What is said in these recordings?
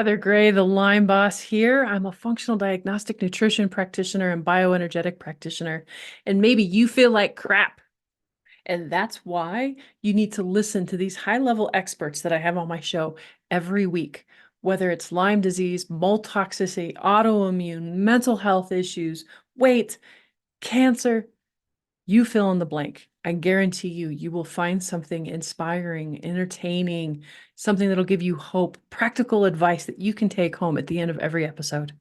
Heather Gray, the Lyme boss here. I'm a functional diagnostic nutrition practitioner and bioenergetic practitioner. And maybe you feel like crap. And that's why you need to listen to these high-level experts that I have on my show every week, whether it's Lyme disease, mold toxicity, autoimmune, mental health issues, weight, cancer, you fill in the blank. I guarantee you will find something inspiring, entertaining, something that'll give you hope, practical advice that you can take home at the end of every episode.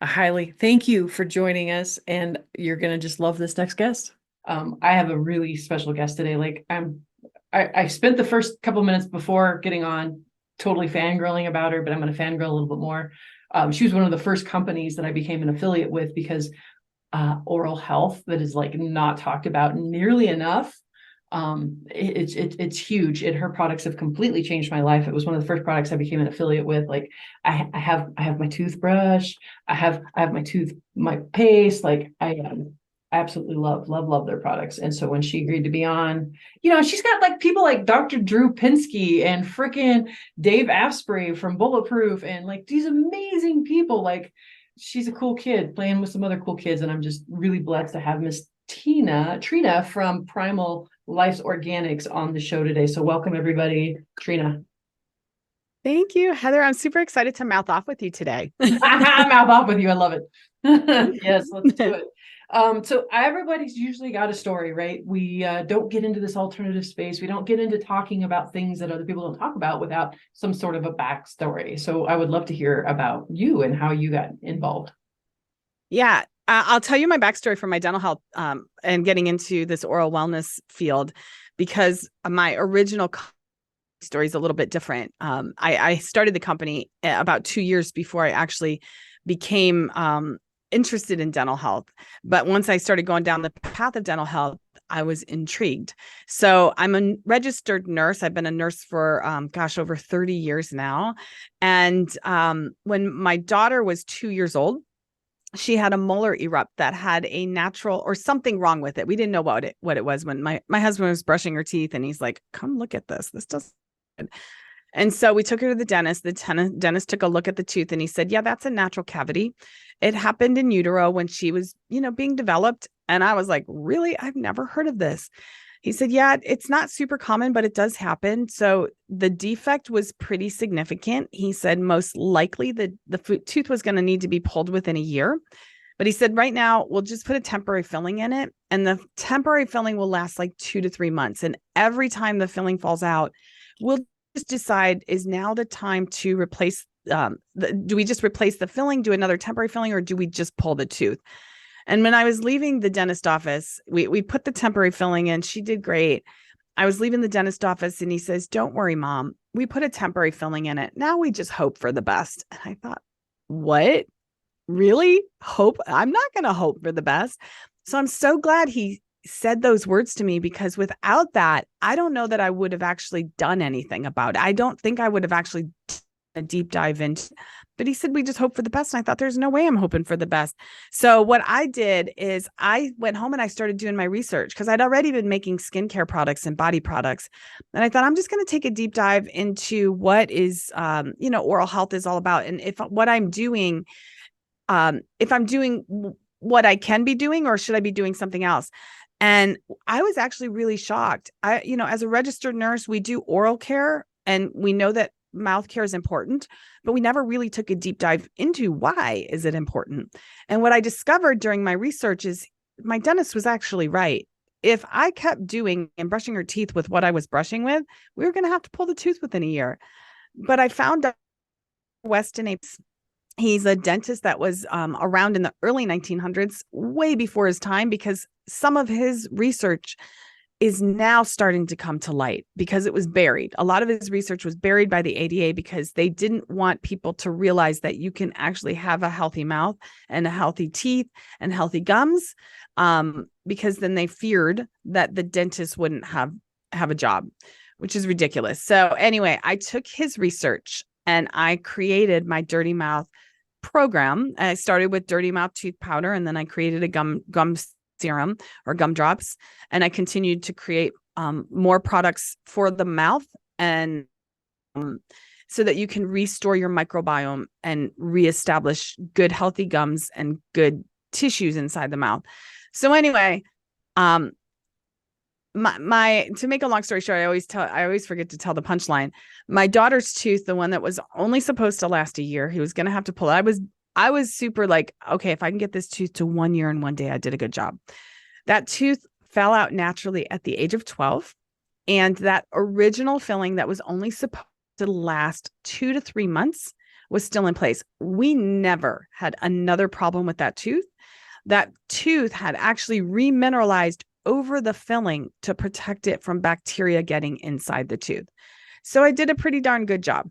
I highly thank you for joining us, and you're going to just love this next guest. I have a really special guest today. I spent the first couple minutes before getting on totally fangirling about her, but I'm going to fangirl a little bit more. She was one of the first companies that I became an affiliate with because oral health that is like not talked about nearly enough. It's huge. Her products have completely changed my life. It was one of the first products I became an affiliate with. Like I have my toothbrush, I have my paste. Like I absolutely love their products. And so when she agreed to be on, she's got like people like Dr. Drew Pinsky and frickin' Dave Asprey from Bulletproof and like these amazing people. Like she's a cool kid playing with some other cool kids. And I'm just really blessed to have Miss Trina from Primal Life's Organics on the show today. So welcome everybody, Trina. Thank you, Heather. I'm super excited to mouth off with you today. Mouth off with you. I love it. Yes, let's do it. So everybody's usually got a story, right? We don't get into this alternative space. We don't get into talking about things that other people don't talk about without some sort of a backstory. So I would love to hear about you and how you got involved. Yeah, I'll tell you my backstory for my dental health and getting into this oral wellness field, because my original story is a little bit different. I started the company about 2 years before I actually became interested in dental health. But once I started going down the path of dental health, I was intrigued. So I'm a registered nurse. I've been a nurse for, over 30 years now. And when my daughter was 2 years old, she had a molar erupt that had a natural or something wrong with it. We didn't know what it was when my husband was brushing her teeth and he's like, come look at this. This doesn't. And so we took her to the dentist. The dentist took a look at the tooth and he said, yeah, that's a natural cavity. It happened in utero when she was, being developed. And I was like, really? I've never heard of this. He said, yeah, it's not super common, but it does happen. So the defect was pretty significant. He said, most likely the tooth was going to need to be pulled within a year. But he said, right now, we'll just put a temporary filling in it. And the temporary filling will last like 2 to 3 months. And every time the filling falls out, we'll just decide, is now the time to replace, do we just replace the filling, do another temporary filling, or do we just pull the tooth? And when I was leaving the dentist office, we put the temporary filling in. She did great. I was leaving the dentist office and he says, don't worry, Mom. We put a temporary filling in it. Now we just hope for the best. And I thought, what? Really? Hope? I'm not going to hope for the best. So I'm so glad he said those words to me, because without that, I don't know that I would have actually done anything about it. I don't think I would have actually done a deep dive into. But he said, we just hope for the best. And I thought, there's no way I'm hoping for the best. So what I did is I went home and I started doing my research, because I'd already been making skincare products and body products. And I thought, I'm just going to take a deep dive into what is, oral health is all about. And if I'm doing what I can be doing, or should I be doing something else? And I was actually really shocked. As a registered nurse, we do oral care and we know that mouth care is important, but we never really took a deep dive into why is it important. And what I discovered during my research is my dentist was actually right. If I kept doing and brushing her teeth with what I was brushing with, we were going to have to pull the tooth within a year. But I found out Weston Apes. He's a dentist that was around in the early 1900s, way before his time, because some of his research is now starting to come to light because it was buried. A lot of his research was buried by the ADA because they didn't want people to realize that you can actually have a healthy mouth and a healthy teeth and healthy gums, because then they feared that the dentist wouldn't have a job, which is ridiculous. So anyway, I took his research and I created my Dirty Mouth program. I started with Dirty Mouth tooth powder, and then I created a gum serum or gum drops, and I continued to create more products for the mouth. And so that you can restore your microbiome and reestablish good, healthy gums and good tissues inside the mouth. So anyway, my to make a long story short, I always forget to tell the punchline. My daughter's tooth, the one that was only supposed to last a year, he was going to have to pull it. I was super like, okay, if I can get this tooth to 1 year and 1 day, I did a good job. That tooth fell out naturally at the age of 12. And that original filling that was only supposed to last 2 to 3 months was still in place. We never had another problem with that tooth. That tooth had actually remineralized over the filling to protect it from bacteria getting inside the tooth. So I did a pretty darn good job.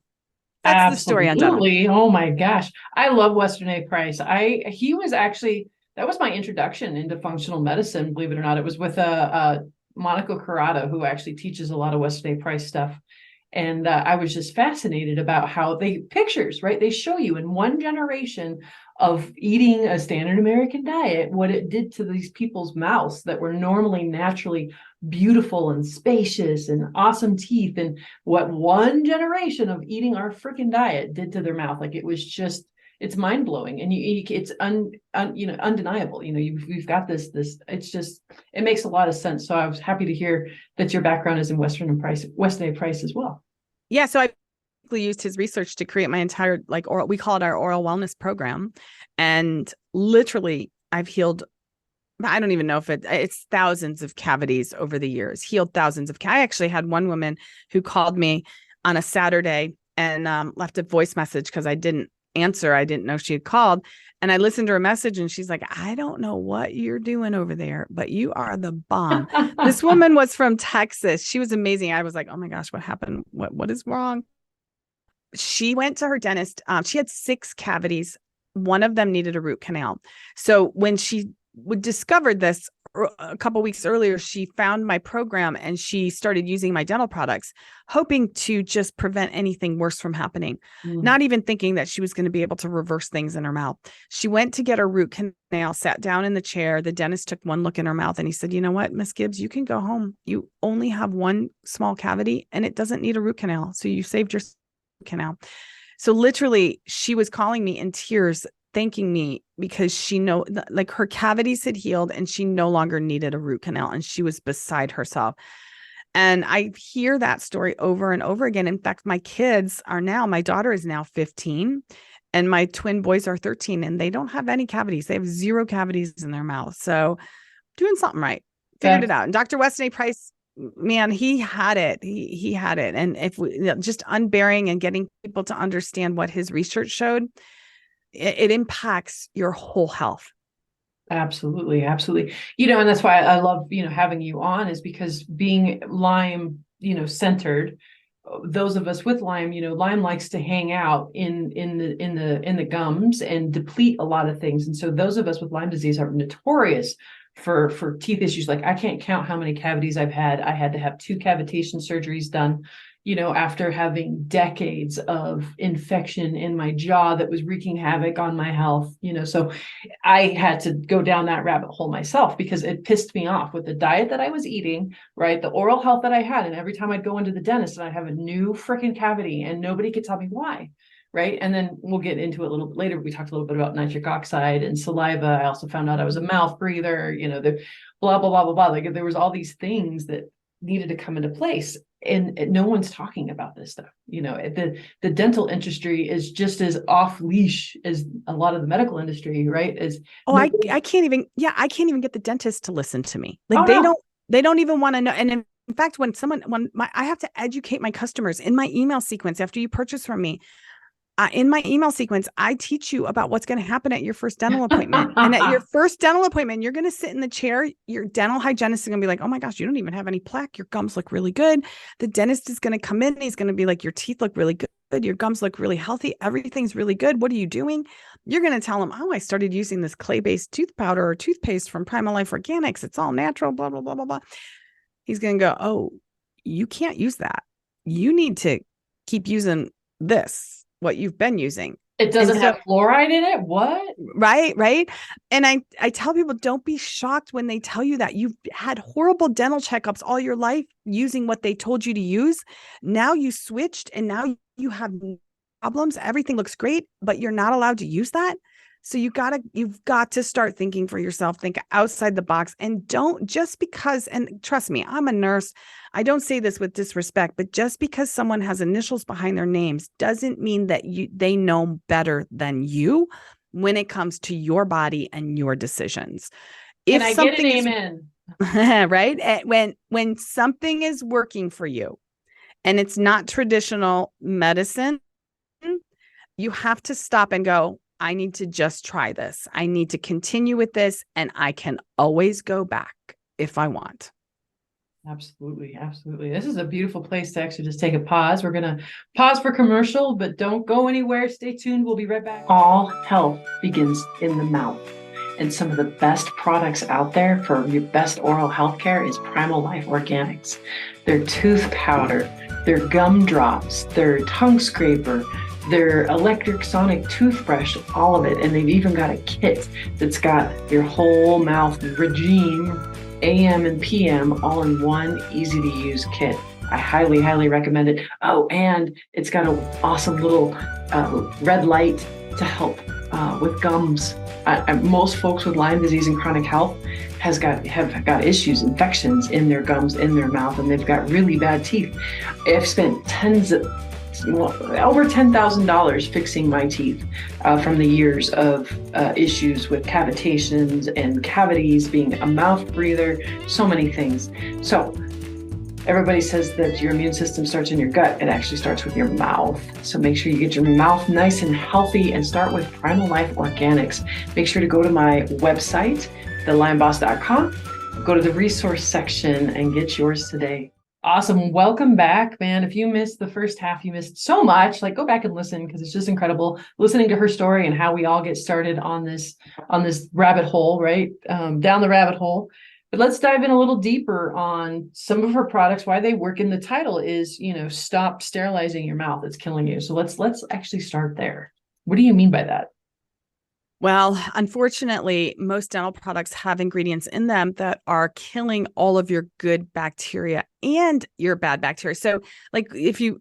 That's the story on dental. Absolutely. Oh my gosh. I love Western A. Price. He was actually, that was my introduction into functional medicine, believe it or not. It was with Monica Corrado, who actually teaches a lot of Western A. Price stuff. And I was just fascinated about how pictures, right? They show you in one generation of eating a standard American diet, what it did to these people's mouths that were normally naturally beautiful and spacious and awesome teeth, and what one generation of eating our freaking diet did to their mouth. Like, it was just, it's mind blowing, and it's undeniable. We've got this. It's just, it makes a lot of sense. So I was happy to hear that your background is in Western A. Price as well. Yeah, so I used his research to create my entire we call it our oral wellness program, and literally I've healed. I don't even know if it's thousands of cavities over the years. Healed thousands of. I actually had one woman who called me on a Saturday and left a voice message because I didn't answer. I didn't know she had called. And I listened to her message and she's like, I don't know what you're doing over there, but you are the bomb. This woman was from Texas. She was amazing. I was like, oh my gosh, what happened? What is wrong? She went to her dentist. She had 6 cavities. One of them needed a root canal. So when she discovered this a couple of weeks earlier, she found my program and she started using my dental products, hoping to just prevent anything worse from happening, not even thinking that she was going to be able to reverse things in her mouth. She went to get her root canal, sat down in the chair. The dentist took one look in her mouth and he said, you know what, Miss Gibbs, you can go home. You only have one small cavity and it doesn't need a root canal. So you saved your canal. So literally she was calling me in tears, thanking me because her cavities had healed and she no longer needed a root canal and she was beside herself. And I hear that story over and over again. In fact, my daughter is now 15 and my twin boys are 13 and they don't have any cavities. They have 0 cavities in their mouth. So doing something right, figured it out. And Dr. Weston A. Price, man, he had it. He had it. And if we just unburying and getting people to understand what his research showed, it impacts your whole health. Absolutely. Absolutely. And that's why I love, having you on, is because being Lyme, centered, those of us with Lyme, Lyme likes to hang out in the gums and deplete a lot of things. And so those of us with Lyme disease are notorious for teeth issues. Like, I can't count how many cavities I've had. I had to have 2 cavitation surgeries done, after having decades of infection in my jaw that was wreaking havoc on my health, so I had to go down that rabbit hole myself because it pissed me off with the diet that I was eating, right? The oral health that I had. And every time I'd go into the dentist and I'd have a new freaking cavity and nobody could tell me why. Right. And then we'll get into it a little bit later. We talked a little bit about nitric oxide and saliva. I also found out I was a mouth breather, the blah, blah, blah, blah, blah. Like, there was all these things that needed to come into place. And no one's talking about this stuff. The dental industry is just as off leash as a lot of the medical industry, right? I can't even get the dentist to listen to me. Like, they don't even want to know. And in fact, I have to educate my customers in my email sequence after you purchase from me. In my email sequence, I teach you about what's going to happen at your first dental appointment. And at your first dental appointment, you're going to sit in the chair. Your dental hygienist is going to be like, oh my gosh, you don't even have any plaque. Your gums look really good. The dentist is going to come in. And he's going to be like, your teeth look really good. Your gums look really healthy. Everything's really good. What are you doing? You're going to tell him, oh, I started using this clay-based tooth powder or toothpaste from Primal Life Organics. It's all natural, blah, blah, blah, blah, blah. He's going to go, oh, you can't use that. You need to keep using this, what you've been using. It doesn't have fluoride in it? What? Right. And I tell people, don't be shocked when they tell you that you've had horrible dental checkups all your life using what they told you to use. Now you switched and now you have problems. Everything looks great, but you're not allowed to use that. So you've got to start thinking for yourself, think outside the box, and don't just because, and trust me, I'm a nurse. I don't say this with disrespect, but just because someone has initials behind their names doesn't mean that they know better than you when it comes to your body and your decisions. If I get an amen? Right? When something is working for you and it's not traditional medicine, you have to stop and go, I need to just try this. I need to continue with this, and I can always go back if I want. Absolutely. Absolutely. This is a beautiful place to actually just take a pause. We're going to pause for commercial, but don't go anywhere. Stay tuned. We'll be right back. All health begins in the mouth. And some of the best products out there for your best oral health care is Primal Life Organics. Their tooth powder, their gum drops, their tongue scraper, their electric sonic toothbrush, all of it. And they've even got a kit that's got your whole mouth regime, AM and PM, all in one easy to use kit. I highly, highly recommend it. Oh, and it's got an awesome little red light to help with gums. Most folks with Lyme disease and chronic health have got issues, infections in their gums, in their mouth, and they've got really bad teeth. I've spent over $10,000 fixing my teeth from the years of issues with cavitations and cavities, being a mouth breather, so many things. So everybody says that your immune system starts in your gut. It actually starts with your mouth. So make sure you get your mouth nice and healthy and start with Primal Life Organics. Make sure to go to my website, thelymeboss.com, go to the resource section and get yours today. Awesome. Welcome back, man. If you missed the first half, you missed so much. Like, go back and listen, because it's just incredible listening to her story and how we all get started on this rabbit hole, right? Down the rabbit hole. But let's dive in a little deeper on some of her products, why they work. In the title is, stop sterilizing your mouth. It's killing you. So let's actually start there. What do you mean by that? Well, unfortunately, most dental products have ingredients in them that are killing all of your good bacteria and your bad bacteria. So like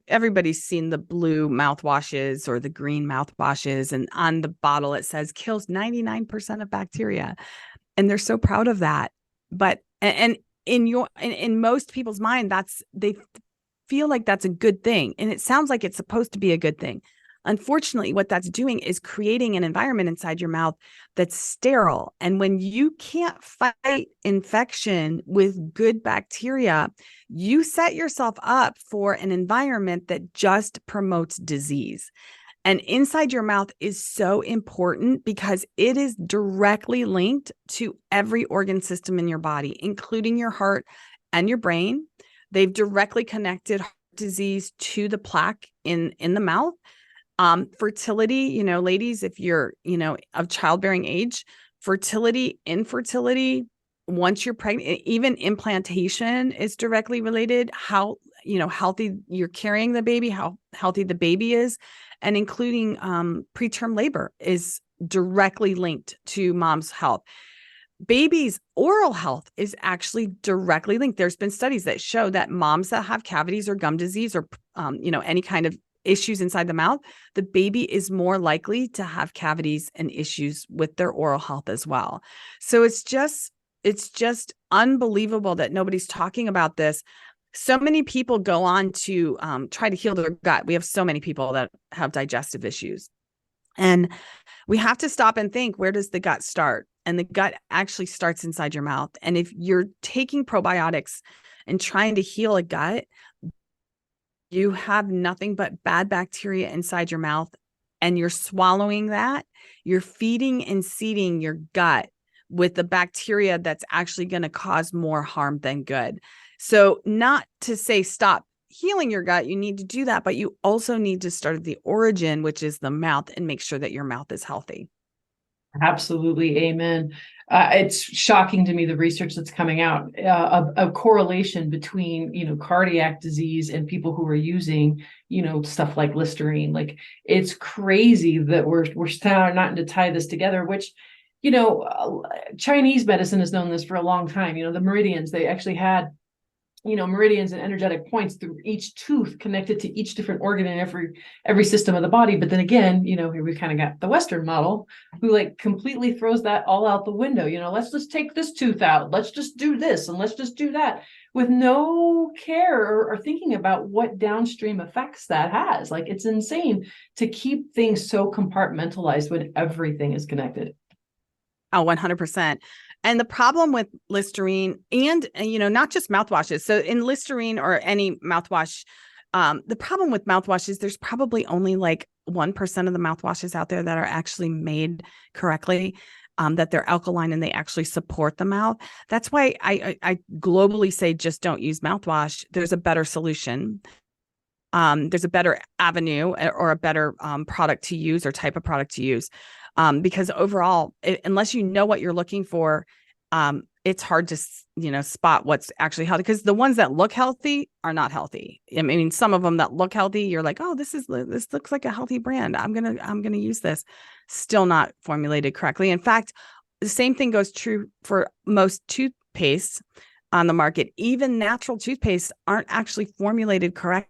everybody's seen the blue mouthwashes or the green mouthwashes, and on the bottle it says kills 99% of bacteria. And they're so proud of that. But, and in most people's mind, they feel like that's a good thing. And it sounds like it's supposed to be a good thing. Unfortunately, what that's doing is creating an environment inside your mouth that's sterile. And when you can't fight infection with good bacteria, you set yourself up for an environment that just promotes disease. And inside your mouth is so important because it is directly linked to every organ system in your body, including your heart and your brain. They've directly connected heart disease to the plaque in the mouth. Fertility, ladies, if you're, of childbearing age, fertility, infertility, once you're pregnant, even implantation is directly related. How, healthy you're carrying the baby, how healthy the baby is, and including preterm labor is directly linked to mom's health. Baby's oral health is actually directly linked. There's been studies that show that moms that have cavities or gum disease or, any kind of issues inside the mouth, the baby is more likely to have cavities and issues with their oral health as well. So it's just unbelievable that nobody's talking about this. So many people go on to try to heal their gut. We have so many people that have digestive issues. And we have to stop and think, where does the gut start? And the gut actually starts inside your mouth. And if you're taking probiotics and trying to heal a gut, you have nothing but bad bacteria inside your mouth, and you're swallowing that. You're feeding and seeding your gut with the bacteria that's actually going to cause more harm than good. So not to say stop healing your gut, you need to do that, but you also need to start at the origin, which is the mouth, and make sure that your mouth is healthy. Absolutely. Amen. It's shocking to me, the research that's coming out, a correlation between, cardiac disease and people who are using, stuff like Listerine. Like, it's crazy that we're starting to tie this together, which, Chinese medicine has known this for a long time. The meridians, they actually had meridians and energetic points through each tooth connected to each different organ in every system of the body. But then again, here we kind of got the Western model who like completely throws that all out the window. Let's just take this tooth out. Let's just do this and let's just do that with no care or thinking about what downstream effects that has. Like, it's insane to keep things so compartmentalized when everything is connected. Oh, 100%. And the problem with Listerine and, not just mouthwashes. So in Listerine or any mouthwash, the problem with mouthwash is there's probably only like 1% of the mouthwashes out there that are actually made correctly, that they're alkaline and they actually support the mouth. That's why I globally say just don't use mouthwash. There's a better solution. There's a better avenue or a better product to use or type of product to use. Because overall, unless you know what you're looking for, it's hard to, spot what's actually healthy, because the ones that look healthy are not healthy. I mean, some of them that look healthy, you're like, oh, this looks like a healthy brand. I'm going to use this. Still not formulated correctly. In fact, the same thing goes true for most toothpaste on the market. Even natural toothpaste aren't actually formulated correctly.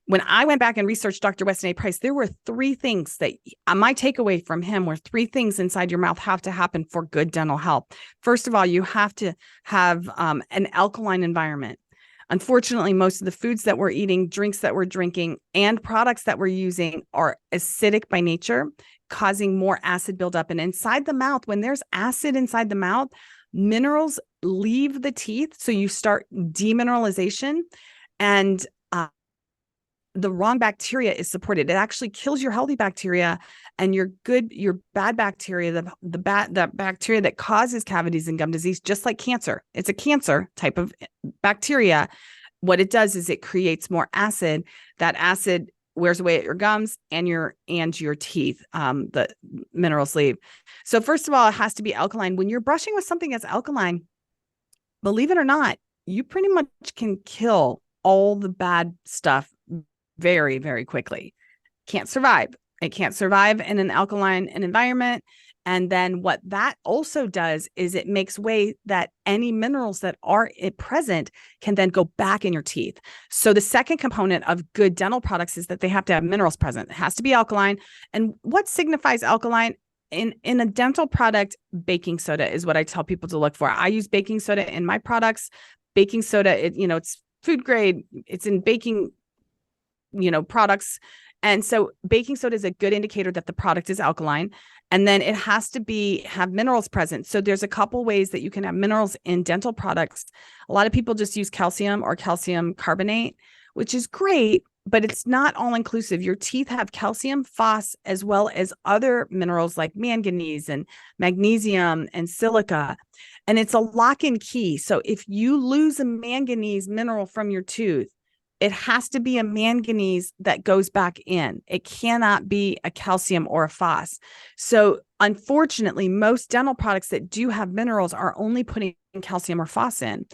When I went back and researched Dr. Weston A. Price, there were 3 things that my takeaway from him were 3 things inside your mouth have to happen for good dental health. First of all, you have to have an alkaline environment. Unfortunately, most of the foods that we're eating, drinks that we're drinking, and products that we're using are acidic by nature, causing more acid buildup. And inside the mouth, when there's acid inside the mouth, minerals leave the teeth. So you start demineralization, and the wrong bacteria is supported. It actually kills your healthy bacteria, and your bad bacteria, the bacteria that causes cavities and gum disease, just like cancer. It's a cancer type of bacteria. What it does is it creates more acid. That acid wears away at your gums and your teeth. The minerals leave. So first of all, it has to be alkaline. When you're brushing with something that's alkaline, believe it or not, you pretty much can kill all the bad stuff very, very quickly. Can't survive. It can't survive in an alkaline environment. And then what that also does is it makes way that any minerals that are present can then go back in your teeth. So the second component of good dental products is that they have to have minerals present. It has to be alkaline. And what signifies alkaline? In a dental product, baking soda is what I tell people to look for. I use baking soda in my products. Baking soda, it's food grade. It's in baking products. And so baking soda is a good indicator that the product is alkaline. And then it has to have minerals present. So there's a couple ways that you can have minerals in dental products. A lot of people just use calcium or calcium carbonate, which is great, but it's not all inclusive. Your teeth have calcium, phos, as well as other minerals like manganese and magnesium and silica. And it's a lock and key. So if you lose a manganese mineral from your tooth, it has to be a manganese that goes back in. It cannot be a calcium or a phos. So unfortunately, most dental products that do have minerals are only putting calcium or phos in.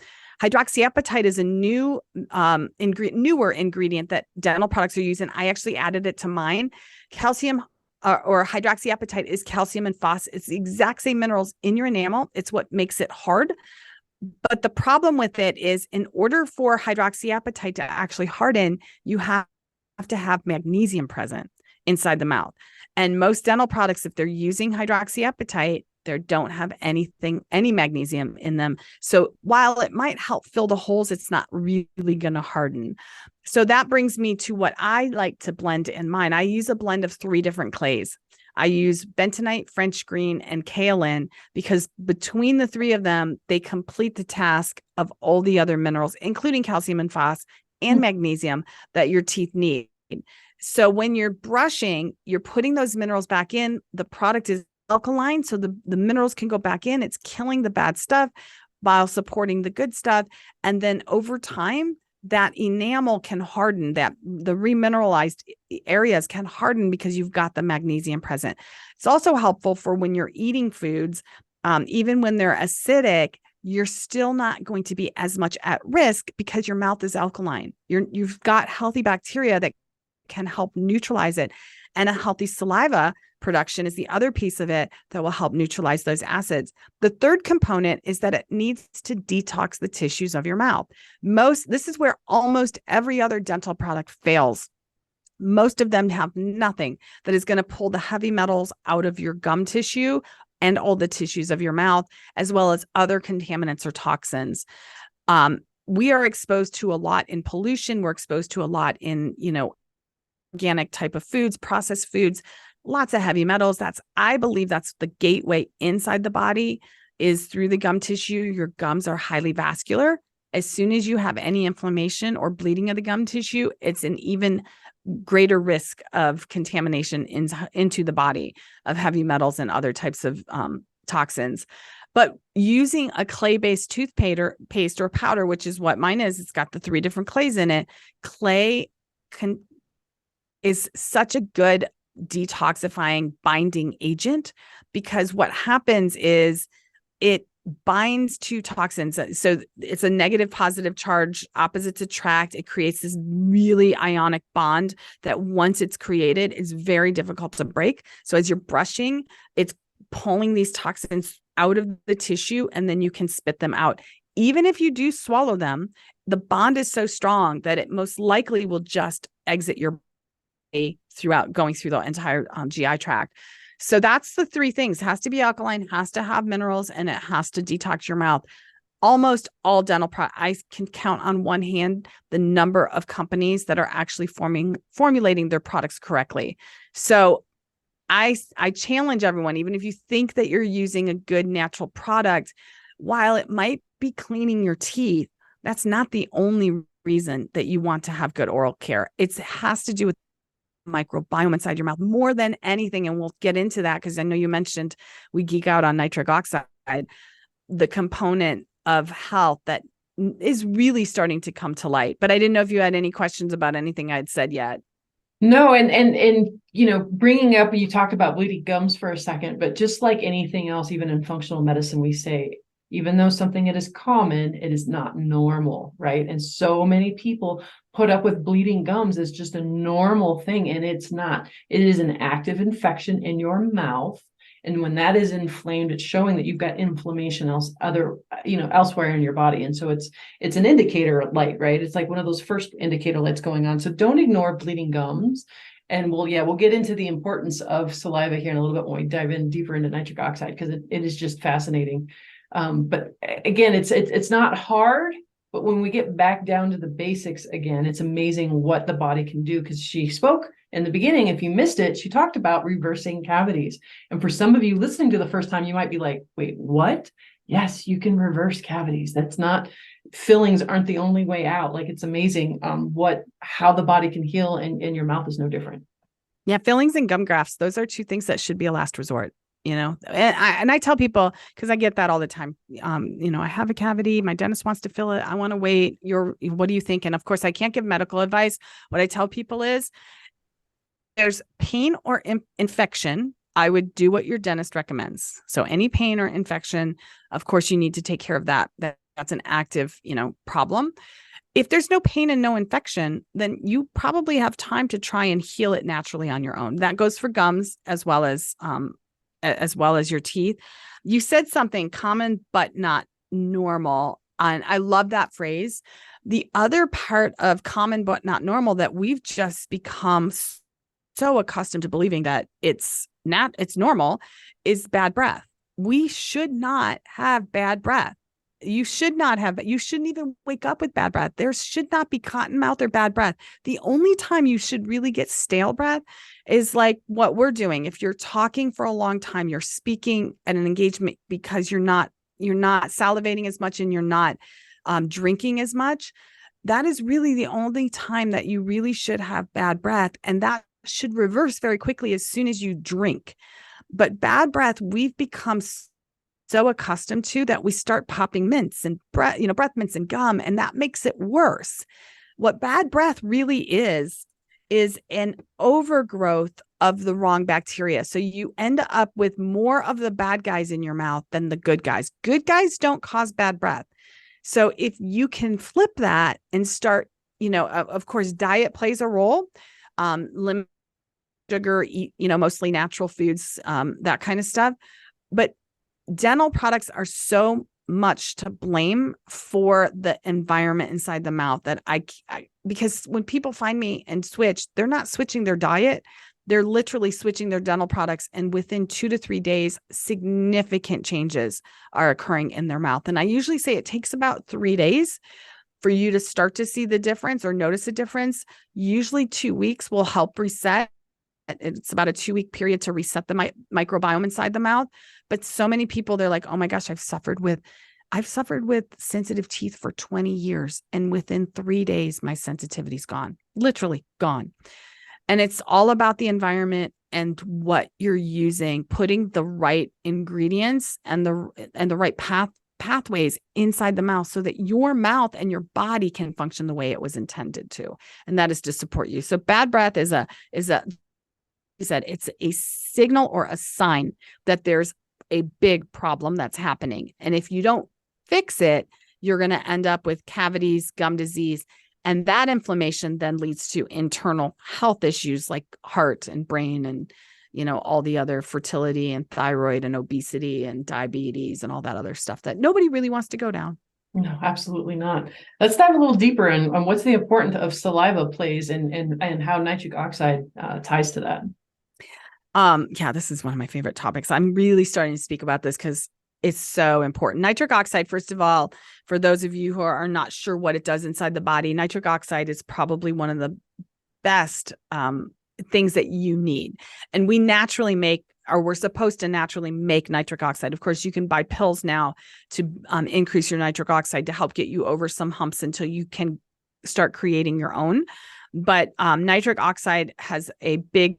Hydroxyapatite is a newer ingredient that dental products are using. I actually added it to mine. Calcium or hydroxyapatite is calcium and phos. It's the exact same minerals in your enamel. It's what makes it hard. But the problem with it is, in order for hydroxyapatite to actually harden, you have to have magnesium present inside the mouth. And most dental products, if they're using hydroxyapatite, they don't have any magnesium in them. So while it might help fill the holes, it's not really going to harden. So that brings me to what I like to blend in mine. I use a blend of 3 different clays. I use bentonite, French green, and kaolin, because between the 3 of them, they complete the task of all the other minerals, including calcium and phos and magnesium that your teeth need. So when you're brushing, you're putting those minerals back in. The product is alkaline, so the minerals can go back in. It's killing the bad stuff while supporting the good stuff. And then over time, that enamel can harden, that the remineralized areas can harden because you've got the magnesium present. It's also helpful for when you're eating foods, even when they're acidic, you're still not going to be as much at risk because your mouth is alkaline. You've got healthy bacteria that can help neutralize it. And a healthy saliva production is the other piece of it that will help neutralize those acids. The third component is that it needs to detox the tissues of your mouth. This is where almost every other dental product fails. Most of them have nothing that is going to pull the heavy metals out of your gum tissue and all the tissues of your mouth, as well as other contaminants or toxins. We are exposed to a lot in pollution. We're exposed to a lot in, organic type of foods, processed foods, lots of heavy metals. I believe that's the gateway inside the body is through the gum tissue. Your gums are highly vascular. As soon as you have any inflammation or bleeding of the gum tissue, it's an even greater risk of contamination into the body of heavy metals and other types of toxins. But using a clay-based toothpaste or powder, which is what mine is, it's got the 3 different clays in it. Clay is such a good detoxifying binding agent because what happens is it binds to toxins. So it's a negative positive charge, opposites attract. It creates this really ionic bond that once it's created is very difficult to break. So as you're brushing, it's pulling these toxins out of the tissue and then you can spit them out. Even if you do swallow them, the bond is so strong that it most likely will just exit your going through the entire GI tract. So that's the 3 things. It has to be alkaline, has to have minerals, and it has to detox your mouth. Almost all dental products, I can count on one hand the number of companies that are actually formulating their products correctly. So I challenge everyone, even if you think that you're using a good natural product, while it might be cleaning your teeth, that's not the only reason that you want to have good oral care. It has to do with microbiome inside your mouth more than anything. And we'll get into that because I know you mentioned we geek out on nitric oxide, the component of health that is really starting to come to light. But I didn't know if you had any questions about anything I'd said yet. No, and bringing up, you talked about bleeding gums for a second, but just like anything else, even in functional medicine, we say, even though something that is common, it is not normal, right? And so many people put up with bleeding gums as just a normal thing, and it's not. It is an active infection in your mouth. And when that is inflamed, it's showing that you've got inflammation elsewhere in your body. And so it's an indicator light, right? It's like one of those first indicator lights going on. So don't ignore bleeding gums. And we'll get into the importance of saliva here in a little bit when we dive in deeper into nitric oxide, because it is just fascinating. But again, it's not hard, but when we get back down to the basics again, it's amazing what the body can do. Because she spoke in the beginning, if you missed it, she talked about reversing cavities. And for some of you listening to the first time, you might be like, wait, what? Yes, you can reverse cavities. Fillings aren't the only way out. Like, it's amazing how the body can heal, and your mouth is no different. Yeah, fillings and gum grafts, those are 2 things that should be a last resort. And I tell people, because I get that all the time, I have a cavity, my dentist wants to fill it, I want to wait, what do you think? And of course, I can't give medical advice. What I tell people is, there's pain or infection, I would do what your dentist recommends. So any pain or infection, of course, you need to take care of that. That's an active, problem. If there's no pain and no infection, then you probably have time to try and heal it naturally on your own. That goes for gums as well as your teeth. You said something common, but not normal. And I love that phrase. The other part of common, but not normal that we've just become so accustomed to believing that it's normal is bad breath. We should not have bad breath. You shouldn't even wake up with bad breath. There should not be cotton mouth or bad breath. The only time you should really get stale breath is like what we're doing. If you're talking for a long time, you're speaking at an engagement because you're not salivating as much and you're not drinking as much. That is really the only time that you really should have bad breath. And that should reverse very quickly as soon as you drink. But bad breath, we've become so accustomed to that we start popping mints and breath mints and gum, and that makes it worse. What bad breath really is an overgrowth of the wrong bacteria. So you end up with more of the bad guys in your mouth than the good guys. Good guys don't cause bad breath. So if you can flip that and start, of course, diet plays a role. Limit sugar, eat, mostly natural foods, that kind of stuff. But dental products are so much to blame for the environment inside the mouth that because when people find me and switch, they're not switching their diet. They're literally switching their dental products. And within 2 to 3 days, significant changes are occurring in their mouth. And I usually say it takes about 3 days for you to start to see the difference or notice a difference. Usually 2 weeks will help reset. It's about a 2-week period to reset the microbiome inside the mouth. But so many people, they're like, oh my gosh, I've suffered with sensitive teeth for 20 years. And within 3 days, my sensitivity's gone, literally gone. And it's all about the environment and what you're using, putting the right ingredients and the right pathways inside the mouth so that your mouth and your body can function the way it was intended to. And that is to support you. So bad breath is it's a signal or a sign that there's a big problem that's happening. And if you don't fix it, you're going to end up with cavities, gum disease, and that inflammation then leads to internal health issues like heart and brain and, all the other fertility and thyroid and obesity and diabetes and all that other stuff that nobody really wants to go down. No, absolutely not. Let's dive a little deeper on what's the importance of saliva plays and how nitric oxide ties to that. Yeah, this is one of my favorite topics. I'm really starting to speak about this because it's so important. Nitric oxide, first of all, for those of you who are not sure what it does inside the body, nitric oxide is probably one of the best things that you need. And we're supposed to naturally make nitric oxide. Of course, you can buy pills now to increase your nitric oxide to help get you over some humps until you can start creating your own. But nitric oxide has a big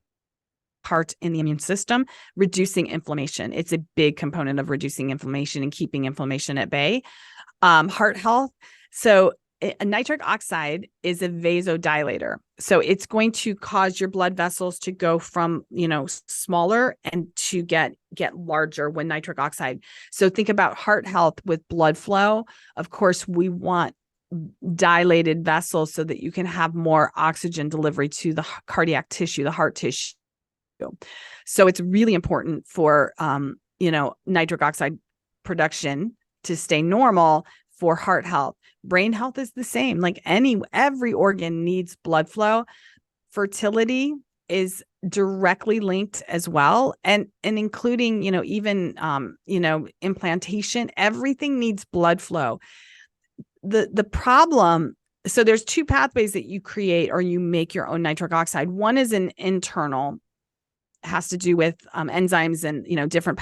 part in the immune system, reducing inflammation. It's a big component of reducing inflammation and keeping inflammation at bay. Heart health. So a nitric oxide is a vasodilator. So it's going to cause your blood vessels to go from, smaller and to get larger when nitric oxide. So think about heart health with blood flow. Of course, we want dilated vessels so that you can have more oxygen delivery to the cardiac tissue, the heart tissue. So it's really important for, nitric oxide production to stay normal for heart health. Brain health is the same. Like every organ needs blood flow. Fertility is directly linked as well. And including, even, implantation, everything needs blood flow. The problem, so there's 2 pathways that you create or you make your own nitric oxide. One is an internal, has to do with enzymes and a different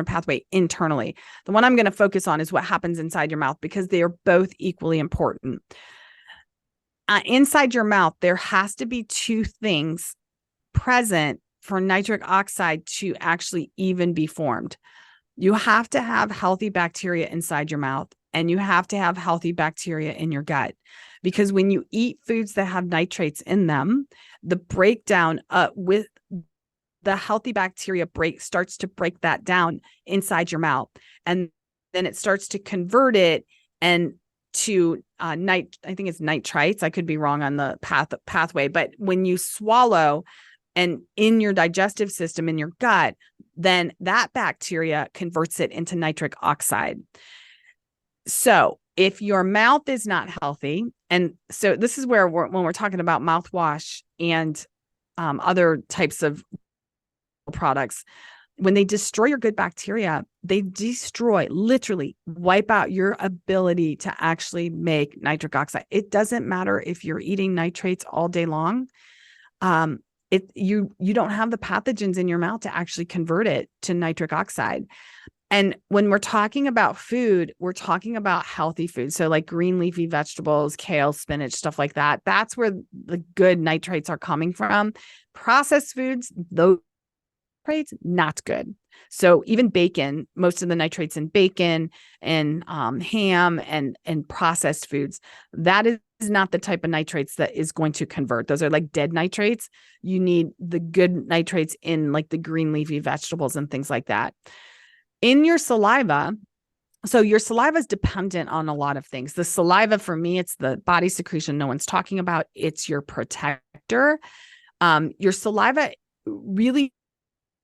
pathway internally. The one I'm going to focus on is what happens inside your mouth because they are both equally important. Inside your mouth, there has to be 2 things present for nitric oxide to actually even be formed. You have to have healthy bacteria inside your mouth, and you have to have healthy bacteria in your gut. Because when you eat foods that have nitrates in them, the breakdown with the healthy bacteria starts to break that down inside your mouth. And then it starts to convert it and to I think it's nitrites. I could be wrong on the pathway, but when you swallow and in your digestive system, in your gut, then that bacteria converts it into nitric oxide. So if your mouth is not healthy, and so this is where when we're talking about mouthwash and other types of products, when they destroy your good bacteria, they literally wipe out your ability to actually make nitric oxide. It doesn't matter if you're eating nitrates all day long. You don't have the pathogens in your mouth to actually convert it to nitric oxide. And when we're talking about food, we're talking about healthy food. So like green leafy vegetables, kale, spinach, stuff like that. That's where the good nitrates are coming from. Processed foods, those nitrates, not good. So even bacon, most of the nitrates in bacon and ham and processed foods, that is not the type of nitrates that is going to convert. Those are like dead nitrates. You need the good nitrates in like the green leafy vegetables and things like that. In your saliva, so your saliva is dependent on a lot of things. The saliva, for me, it's the body secretion no one's talking about. It's your protector. Your saliva really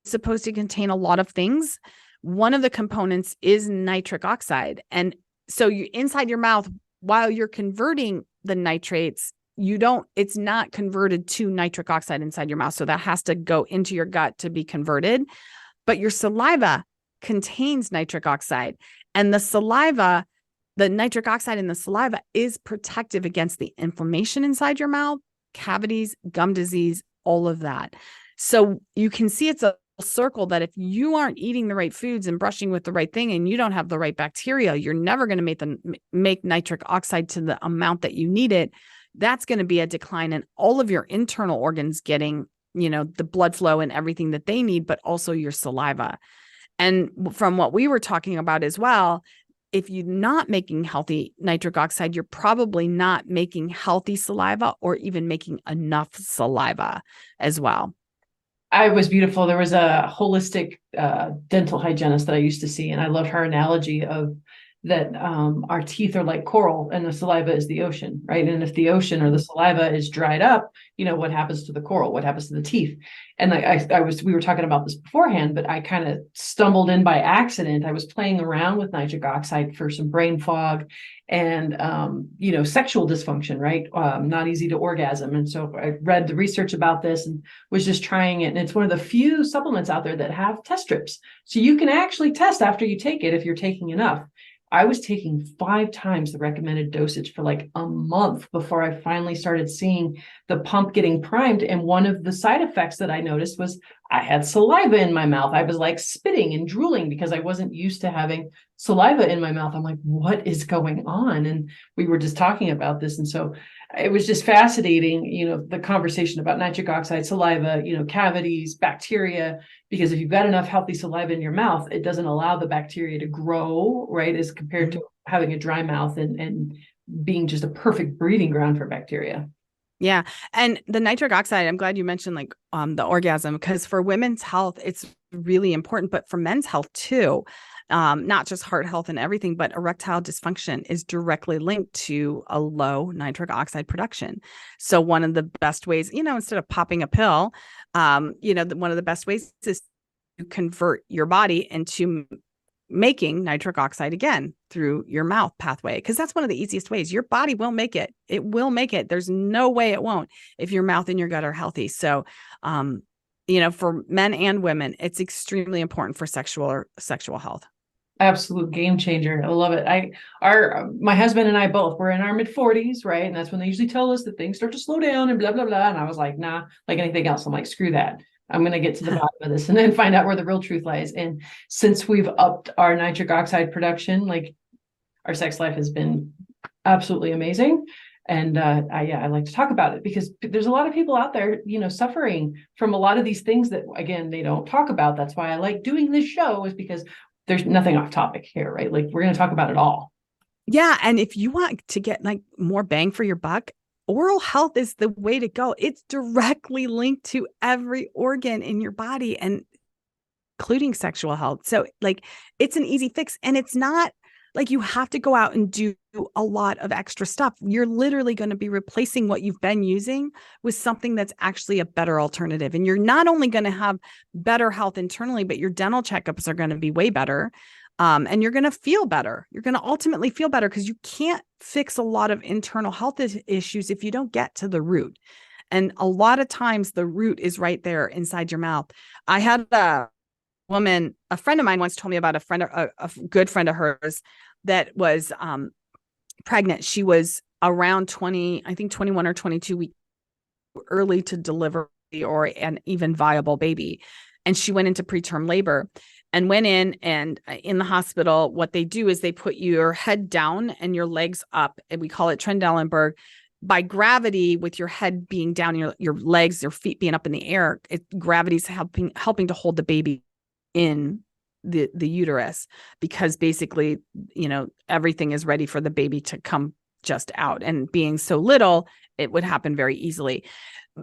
is supposed to contain a lot of things. One of the components is nitric oxide. And so you inside your mouth, while you're converting the nitrates, it's not converted to nitric oxide inside your mouth. So that has to go into your gut to be converted. But your saliva contains nitric oxide. And the nitric oxide in the saliva is protective against the inflammation inside your mouth, cavities, gum disease, all of that. So you can see it's a circle that if you aren't eating the right foods and brushing with the right thing and you don't have the right bacteria, you're never going to make nitric oxide to the amount that you need it. That's going to be a decline in all of your internal organs getting, the blood flow and everything that they need, but also your saliva. And from what we were talking about as well, if you're not making healthy nitric oxide, you're probably not making healthy saliva or even making enough saliva as well. I was beautiful. There was a holistic dental hygienist that I used to see, and I loved her analogy of that our teeth are like coral and the saliva is the ocean, right? And if the ocean or the saliva is dried up, what happens to the coral? What happens to the teeth? And we were talking about this beforehand, but I kind of stumbled in by accident. I was playing around with nitric oxide for some brain fog and, sexual dysfunction, right? Not easy to orgasm. And so I read the research about this and was just trying it. And it's one of the few supplements out there that have test strips. So you can actually test after you take it if you're taking enough. I was taking 5 times the recommended dosage for like a month before I finally started seeing the pump getting primed. And one of the side effects that I noticed was I had saliva in my mouth. I was like spitting and drooling because I wasn't used to having saliva in my mouth. I'm like, what is going on? And we were just talking about this. And so it was just fascinating, the conversation about nitric oxide, saliva, cavities, bacteria, because if you've got enough healthy saliva in your mouth, it doesn't allow the bacteria to grow, right? As compared to having a dry mouth and being just a perfect breeding ground for bacteria. Yeah. And the nitric oxide, I'm glad you mentioned the orgasm, because for women's health, it's really important, but for men's health too. Not just heart health and everything, but erectile dysfunction is directly linked to a low nitric oxide production. So one of the best ways, instead of popping a pill, one of the best ways is to convert your body into making nitric oxide again through your mouth pathway, because that's one of the easiest ways. Your body will make it. It will make it. There's no way it won't if your mouth and your gut are healthy. So, for men and women, it's extremely important for sexual health. Absolute game changer. I love it. My husband and I both were in our mid-40s, right? And that's when they usually tell us that things start to slow down and blah, blah, blah. And I was like, nah, like anything else. I'm like, screw that. I'm going to get to the bottom of this and then find out where the real truth lies. And since we've upped our nitric oxide production, like our sex life has been absolutely amazing. And I like to talk about it because there's a lot of people out there, suffering from a lot of these things that, again, they don't talk about. That's why I like doing this show, is because there's nothing off topic here, right? Like we're going to talk about it all. Yeah. And if you want to get more bang for your buck, oral health is the way to go. It's directly linked to every organ in your body, and including sexual health. So it's an easy fix, and it's not like you have to go out and do a lot of extra stuff. You're literally going to be replacing what you've been using with something that's actually a better alternative. And you're not only going to have better health internally, but your dental checkups are going to be way better. And you're going to feel better. You're going to ultimately feel better, because you can't fix a lot of internal health issues if you don't get to the root. And a lot of times the root is right there inside your mouth. I had a friend of mine once told me about a good friend of hers that was pregnant. She was around 21 or 22 weeks early to deliver or an even viable baby. And she went into preterm labor and went in the hospital, what they do is they put your head down and your legs up, and we call it Trendelenburg. by gravity, with your head being down, your legs, your feet being up in the air, gravity's helping to hold the baby in the uterus, because basically, everything is ready for the baby to come just out. And being so little, it would happen very easily.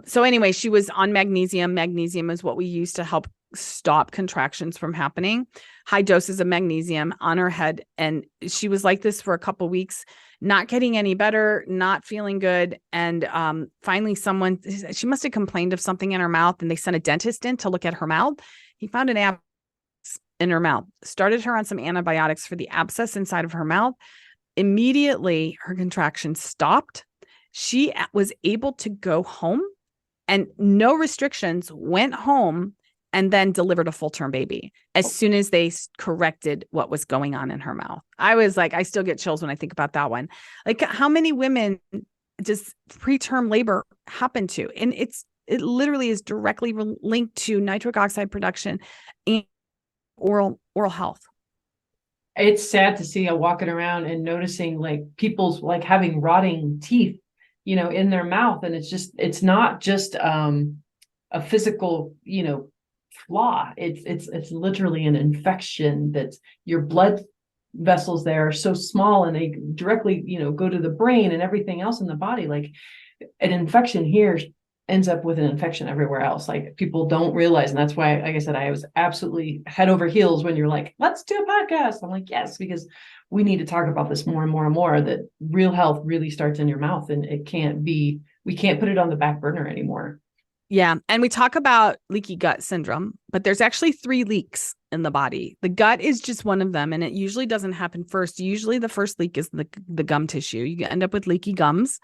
So anyway, she was on magnesium. Magnesium is what we use to help stop contractions from happening. High doses of magnesium on her head. And she was like this for a couple of weeks, not getting any better, not feeling good. And finally she must have complained of something in her mouth, and they sent a dentist in to look at her mouth. He found an abscess in her mouth, started her on some antibiotics for the abscess inside of her mouth. Immediately, her contractions stopped. She was able to go home and no restrictions, went home, and then delivered a full-term baby as soon as they corrected what was going on in her mouth. I was like, I still get chills when I think about that one. Like, how many women does preterm labor happen to? And it literally is directly linked to nitric oxide production and oral health. It's sad to see walking around and noticing like people's like having rotting teeth, in their mouth. And it's not just a physical, flaw. It's literally an infection. That's your blood vessels there are so small, and they directly, go to the brain and everything else in the body. Like an infection here ends up with an infection everywhere else. Like people don't realize. And that's why, like I said, I was absolutely head over heels when you're like, let's do a podcast. I'm like, yes, because we need to talk about this more and more and more, that real health really starts in your mouth, and we can't put it on the back burner anymore. Yeah. And we talk about leaky gut syndrome, but there's actually 3 leaks in the body. The gut is just one of them. And it usually doesn't happen first. Usually the first leak is the gum tissue. You end up with leaky gums,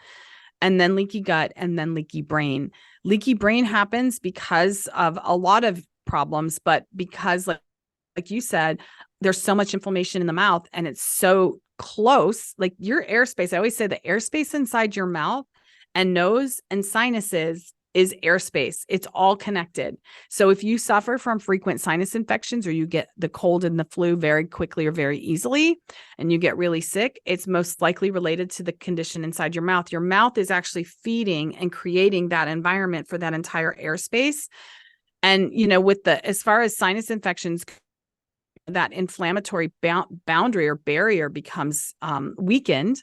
and then leaky gut, and then leaky brain. Leaky brain happens because of a lot of problems, but because like you said, there's so much inflammation in the mouth, and it's so close. Like your airspace, I always say the airspace inside your mouth and nose and sinuses is airspace. It's all connected. So if you suffer from frequent sinus infections, or you get the cold and the flu very quickly or very easily, and you get really sick, it's most likely related to the condition inside your mouth. Your mouth is actually feeding and creating that environment for that entire airspace. And, as far as sinus infections, that inflammatory boundary or barrier becomes weakened.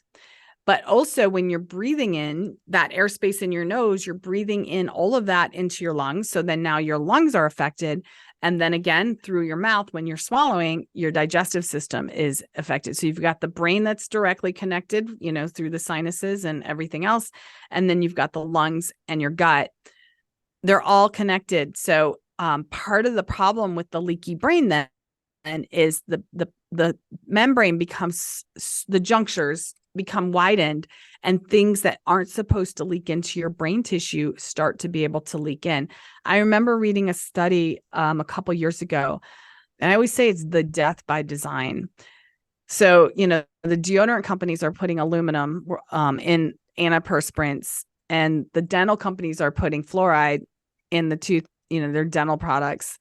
But also when you're breathing in that airspace in your nose, you're breathing in all of that into your lungs. So then now your lungs are affected. And then again, through your mouth, when you're swallowing, your digestive system is affected. So you've got the brain that's directly connected, through the sinuses and everything else. And then you've got the lungs and your gut. They're all connected. So part of the problem with the leaky brain then is the membrane becomes, the junctures become widened, and things that aren't supposed to leak into your brain tissue start to be able to leak in. I remember reading a study a couple years ago, and I always say it's the death by design. So, the deodorant companies are putting aluminum in antiperspirants, and the dental companies are putting fluoride in the tooth, their dental products.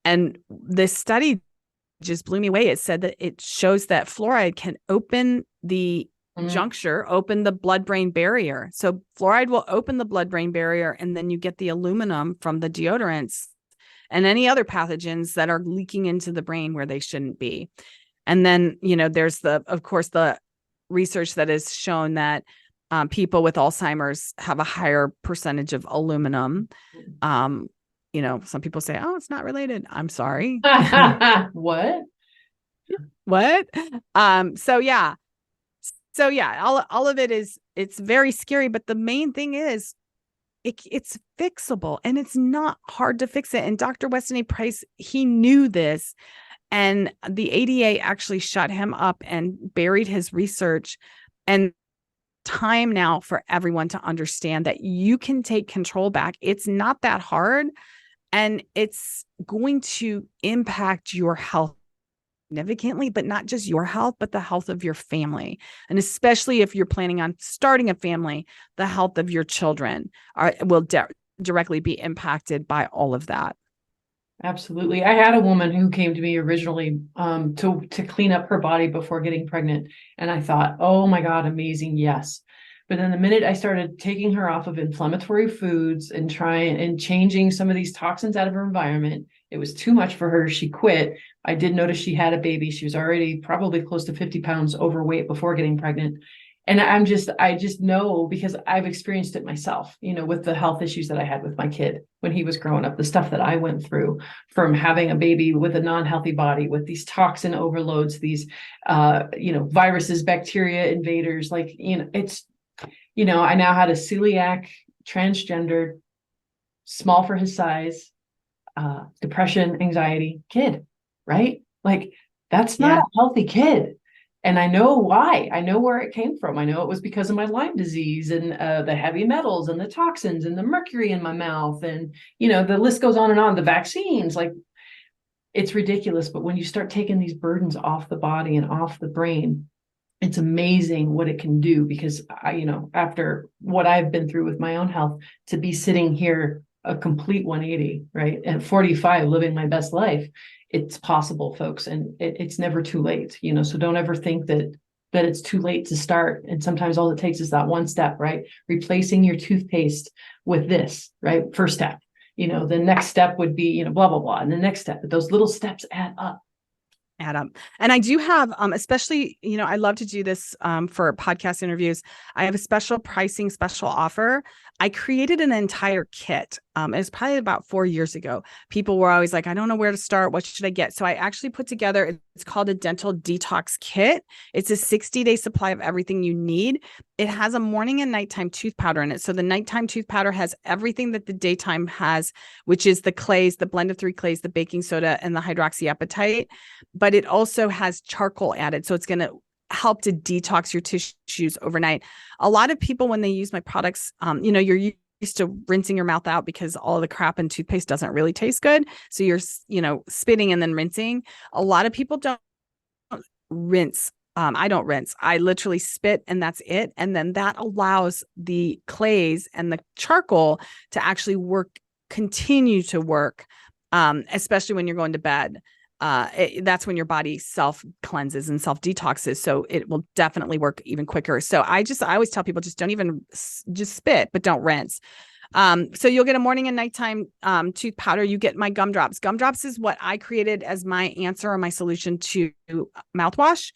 And this study just blew me away. It said that it shows that fluoride can open the juncture, open the blood-brain barrier. So fluoride will open the blood-brain barrier, and then you get the aluminum from the deodorants and any other pathogens that are leaking into the brain where they shouldn't be. And then, there's of course, the research that has shown that people with Alzheimer's have a higher percentage of aluminum. Some people say, oh, it's not related. I'm sorry. What? So yeah, all of it it's very scary, but the main thing is it's fixable, and it's not hard to fix it. And Dr. Weston A. Price, he knew this, and the ADA actually shut him up and buried his research. And time now for everyone to understand that you can take control back. It's not that hard, and it's going to impact your health significantly, but not just your health, but the health of your family. And especially if you're planning on starting a family, the health of your children will directly be impacted by all of that. Absolutely. I had a woman who came to me originally to clean up her body before getting pregnant. And I thought, oh my God, amazing. Yes. But then the minute I started taking her off of inflammatory foods and trying and changing some of these toxins out of her environment, it was too much for her. She quit. I did notice she had a baby. She was already probably close to 50 pounds overweight before getting pregnant. And I just know because I've experienced it myself, with the health issues that I had with my kid when he was growing up, the stuff that I went through from having a baby with a non-healthy body, with these toxin overloads, these, viruses, bacteria invaders, it's, I now had a celiac, transgendered, small for his size, depression, anxiety kid, right? Like that's not Yeah. a healthy kid. And I know why. I know where it came from. I know it was because of my Lyme disease and the heavy metals and the toxins and the mercury in my mouth. And, the list goes on and on. The vaccines, like it's ridiculous. But when you start taking these burdens off the body and off the brain, it's amazing what it can do because after what I've been through with my own health, to be sitting here a complete 180, right? At 45, living my best life, it's possible, folks. And it's never too late, so don't ever think that it's too late to start. And sometimes all it takes is that one step, right? Replacing your toothpaste with this, right? First step, the next step would be, blah, blah, blah. And the next step, but those little steps add up. And I do have, especially, I love to do this for podcast interviews. I have a special pricing, special offer. I created an entire kit. It was probably about 4 years ago. People were always like, I don't know where to start. What should I get? So I actually put together, it's called a dental detox kit. It's a 60-day supply of everything you need. It has a morning and nighttime tooth powder in it. So the nighttime tooth powder has everything that the daytime has, which is the clays, the blend of 3 clays, the baking soda, and the hydroxyapatite. But it also has charcoal added. So it's going to help to detox your tissues overnight. A lot of people, when they use my products, you're used to rinsing your mouth out because all the crap in toothpaste doesn't really taste good. So you're, spitting and then rinsing. A lot of people don't rinse. I don't rinse. I literally spit and that's it. And then that allows the clays and the charcoal to actually continue to work, especially when you're going to bed. That's when your body self cleanses and self detoxes. So it will definitely work even quicker. So I always tell people, just don't even just spit, but don't rinse. So you'll get a morning and nighttime, tooth powder. You get my gumdrops. Gumdrops is what I created as my answer or my solution to mouthwash.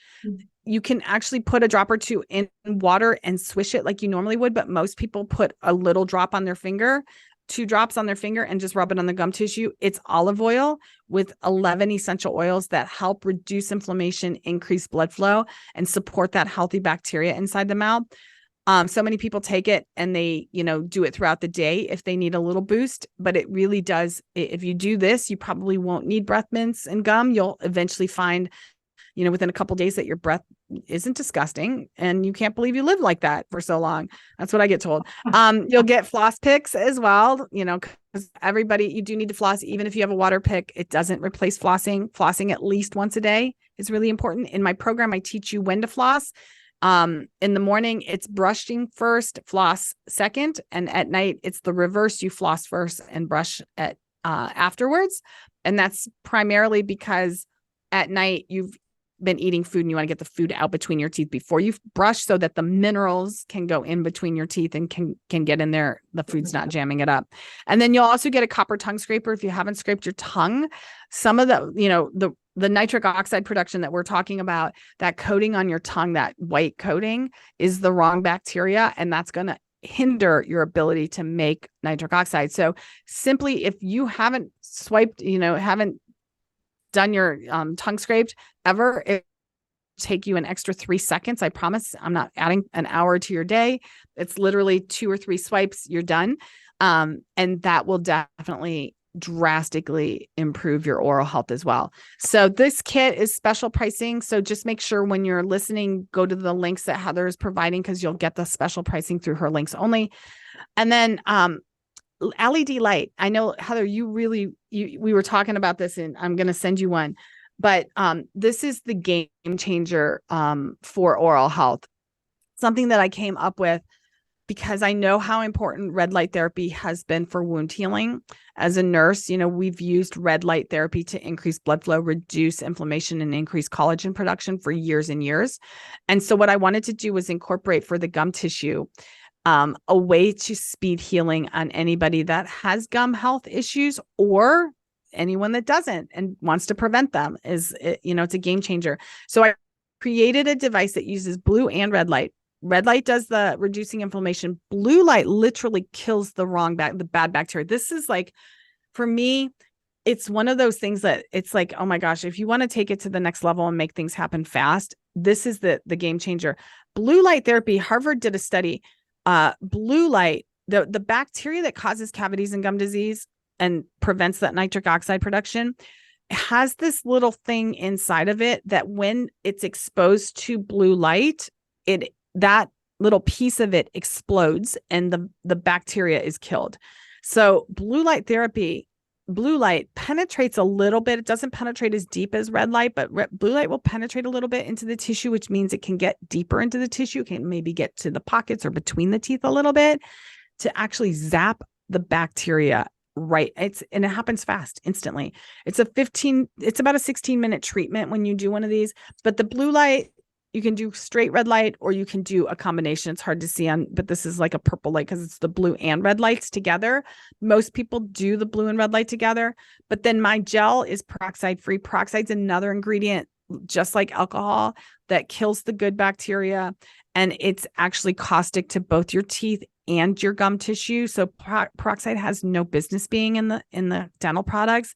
You can actually put a drop or 2 in water and swish it like you normally would. But most people put a little drop on their finger, 2 drops on their finger, and just rub it on the gum tissue. It's olive oil with 11 essential oils that help reduce inflammation, increase blood flow, and support that healthy bacteria inside the mouth. So many people take it and they, do it throughout the day if they need a little boost, but it really does. If you do this, you probably won't need breath mints and gum. You'll eventually find, within a couple of days that your breath isn't disgusting and you can't believe you lived like that for so long. That's what I get told. You'll get floss picks as well, because everybody, you do need to floss. Even if you have a water pick, it doesn't replace flossing. Flossing at least once a day is really important. In my program, I teach you when to floss. In the morning, it's brushing first, floss second. And at night, it's the reverse. You floss first and brush at afterwards. And that's primarily because at night you've been eating food and you want to get the food out between your teeth before you brush so that the minerals can go in between your teeth and can get in there. The food's not jamming it up. And then you'll also get a copper tongue scraper. If you haven't scraped your tongue, some of the nitric oxide production that we're talking about, that coating on your tongue, that white coating is the wrong bacteria. And that's going to hinder your ability to make nitric oxide. So simply, if you haven't swiped, haven't done your tongue scraped ever, it will take you an extra 3 seconds. I promise I'm not adding an hour to your day. It's literally 2 or 3 swipes, you're done. And that will definitely drastically improve your oral health as well. So this kit is special pricing. So just make sure when you're listening, go to the links that Heather is providing, because you'll get the special pricing through her links only. And then LED light. I know, Heather, we were talking about this, and I'm going to send you one, but this is the game changer for oral health. Something that I came up with because I know how important red light therapy has been for wound healing. As a nurse, we've used red light therapy to increase blood flow, reduce inflammation, and increase collagen production for years and years. And so what I wanted to do was incorporate for the gum tissue a way to speed healing on anybody that has gum health issues or anyone that doesn't and wants to prevent them. It's a game changer. So I created a device that uses blue and red light. Red light does the reducing inflammation. Blue light literally kills the bad bacteria. This is like, for me, it's one of those things that it's like, oh my gosh, if you want to take it to the next level and make things happen fast, this is the game changer. Blue light therapy, Harvard did a study. Blue light, the bacteria that causes cavities and gum disease and prevents that nitric oxide production has this little thing inside of it that when it's exposed to blue light, that little piece of it explodes and the bacteria is killed. So blue light therapy, blue light penetrates a little bit. It doesn't penetrate as deep as red light, but blue light will penetrate a little bit into the tissue, which means it can get deeper into the tissue. It can maybe get to the pockets or between the teeth a little bit to actually zap the bacteria. Right. And it happens fast, instantly. It's about a 16-minute treatment when you do one of these, but the blue light, you can do straight red light or you can do a combination. It's hard to see but this is like a purple light because it's the blue and red lights together. Most people do the blue and red light together, but then my gel is peroxide free. Peroxide's another ingredient, just like alcohol, that kills the good bacteria. And it's actually caustic to both your teeth and your gum tissue. So peroxide has no business being in the dental products.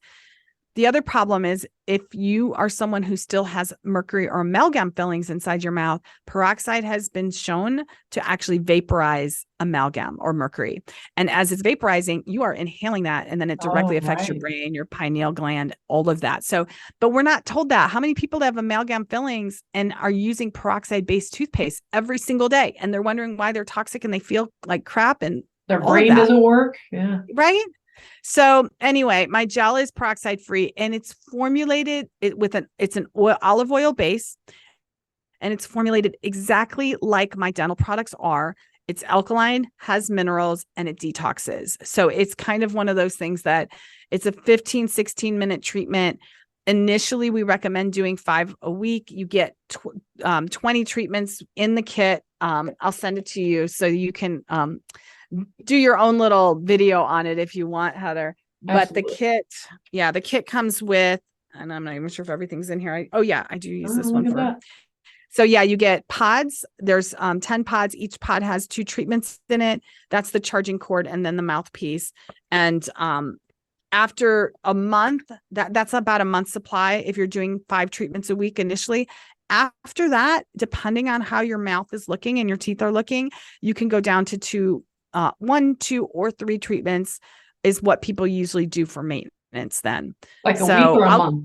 The other problem is if you are someone who still has mercury or amalgam fillings inside your mouth, peroxide has been shown to actually vaporize amalgam or mercury. And as it's vaporizing, you are inhaling that. And then it directly affects your brain, your pineal gland, all of that. So, but we're not told that. How many people have amalgam fillings and are using peroxide-based toothpaste every single day? And they're wondering why they're toxic and they feel like crap and their brain doesn't work. Yeah. Right. So anyway, my gel is peroxide free and it's formulated it's an olive oil base and it's formulated exactly like my dental products are. It's alkaline, has minerals, and it detoxes. So it's kind of one of those things that it's a 15, 16-minute treatment. Initially, we recommend doing 5 a week. You get 20 treatments in the kit. I'll send it to you so you can do your own little video on it if you want, Heather. But Absolutely. the kit comes with, and I'm not even sure if everything's in here. I do use this one for. That. So yeah, you get pods. There's 10 pods. Each pod has 2 treatments in it. That's the charging cord and then the mouthpiece. And after a month, that's about a month's supply if you're doing 5 treatments a week initially. After that, depending on how your mouth is looking and your teeth are looking, you can go down to 1, 2, or 3 treatments is what people usually do for maintenance then. Like a week or a month?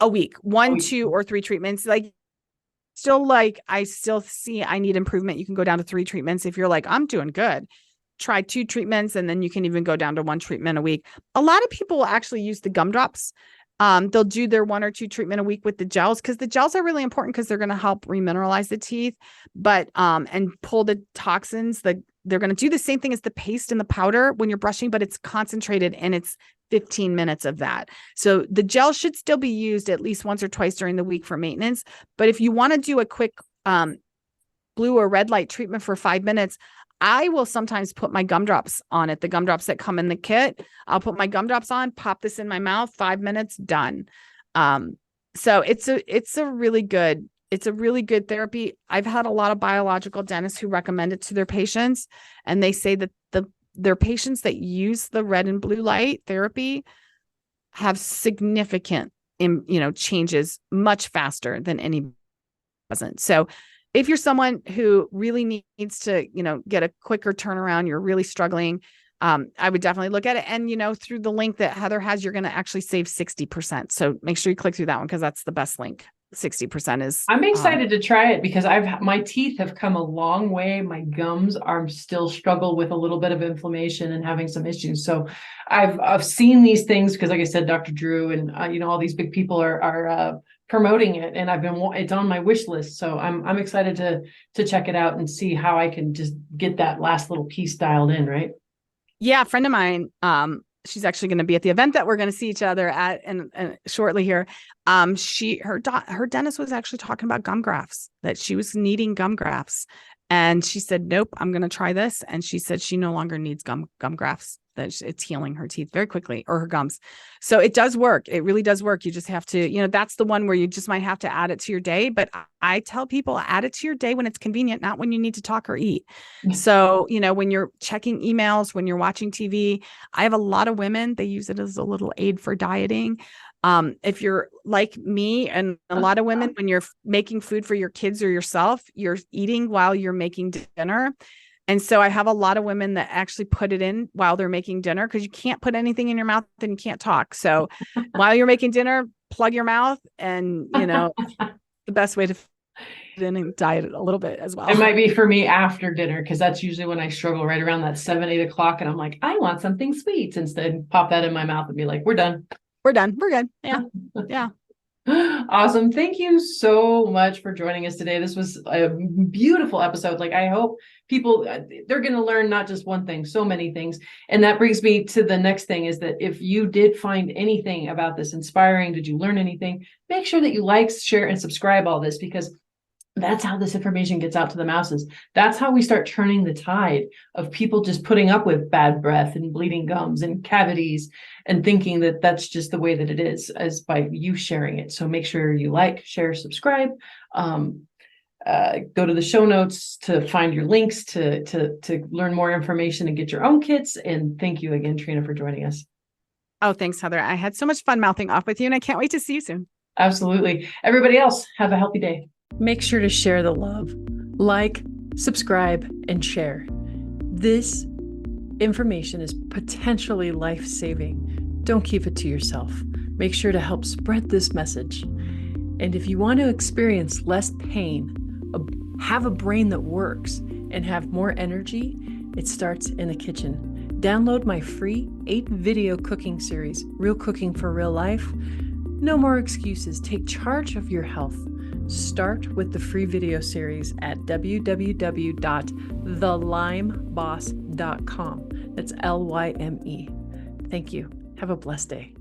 A week, 1, 2, or 3 treatments. Like I still see I need improvement. You can go down to 3 treatments. If you're like, I'm doing good, try 2 treatments. And then you can even go down to 1 treatment a week. A lot of people will actually use the gum drops. They'll do their 1 or 2 treatment a week with the gels because the gels are really important because they're going to help remineralize the teeth, but and pull the toxins. They're going to do the same thing as the paste and the powder when you're brushing, but it's concentrated and it's 15 minutes of that. So the gel should still be used at least once or twice during the week for maintenance. But if you want to do a quick blue or red light treatment for 5 minutes, I will sometimes put my gumdrops on it. The gumdrops that come in the kit, I'll put my gumdrops on, pop this in my mouth, 5 minutes, done. So it's a really good therapy. I've had a lot of biological dentists who recommend it to their patients, and they say that their patients that use the red and blue light therapy have significant, changes much faster than any doesn't. So if you're someone who really needs to, get a quicker turnaround, you're really struggling, I would definitely look at it. And, through the link that Heather has, you're going to actually save 60%. So make sure you click through that one because that's the best link. 60% is. I'm excited to try it because my teeth have come a long way. My gums are still struggle with a little bit of inflammation and having some issues. So I've seen these things because, like I said, Dr. Drew and all these big people are promoting it, and it's on my wish list. So I'm excited to check it out and see how I can just get that last little piece dialed in, right? Yeah, a friend of mine, she's actually going to be at the event that we're going to see each other at and shortly here. Her dentist was actually talking about gum grafts, that she was needing gum grafts. And she said, nope, I'm going to try this. And she said she no longer needs gum grafts, that it's healing her teeth very quickly, or her gums. So it does work. It really does work. You just have to, that's the one where you just might have to add it to your day. But I tell people, add it to your day when it's convenient, not when you need to talk or eat. So, when you're checking emails, when you're watching TV, I have a lot of women, they use it as a little aid for dieting. If you're like me and a lot of women, when you're making food for your kids or yourself, you're eating while you're making dinner. And so I have a lot of women that actually put it in while they're making dinner, because you can't put anything in your mouth and you can't talk. So while you're making dinner, plug your mouth, and, the best way to fit in and diet a little bit as well. It might be for me after dinner, because that's usually when I struggle, right around that 7-8 o'clock. And I'm like, I want something sweet. Instead, pop that in my mouth and be like, we're done. We're done. We're good. Yeah. Yeah. Awesome. Thank you so much for joining us today. This was a beautiful episode. Like, I hope people, they're going to learn not just one thing, so many things. And that brings me to the next thing, is that if you did find anything about this inspiring, did you learn anything, make sure that you like, share, and subscribe all this, because that's how this information gets out to the masses. That's how we start turning the tide of people just putting up with bad breath and bleeding gums and cavities and thinking that that's just the way that it is, as by you sharing it. So make sure you like, share, subscribe. Go to the show notes to find your links to learn more information and get your own kits. And thank you again, Trina, for joining us. Oh, thanks, Heather. I had so much fun mouthing off with you, and I can't wait to see you soon. Absolutely. Everybody else, have a healthy day. Make sure to share the love. Like, subscribe, and share. This information is potentially life-saving. Don't keep it to yourself. Make sure to help spread this message. And if you want to experience less pain, have a brain that works, and have more energy, it starts in the kitchen. Download my free 8-video cooking series, Real Cooking for Real Life. No more excuses. Take charge of your health. Start with the free video series at www.thelymeboss.com. That's LYME. Thank you. Have a blessed day.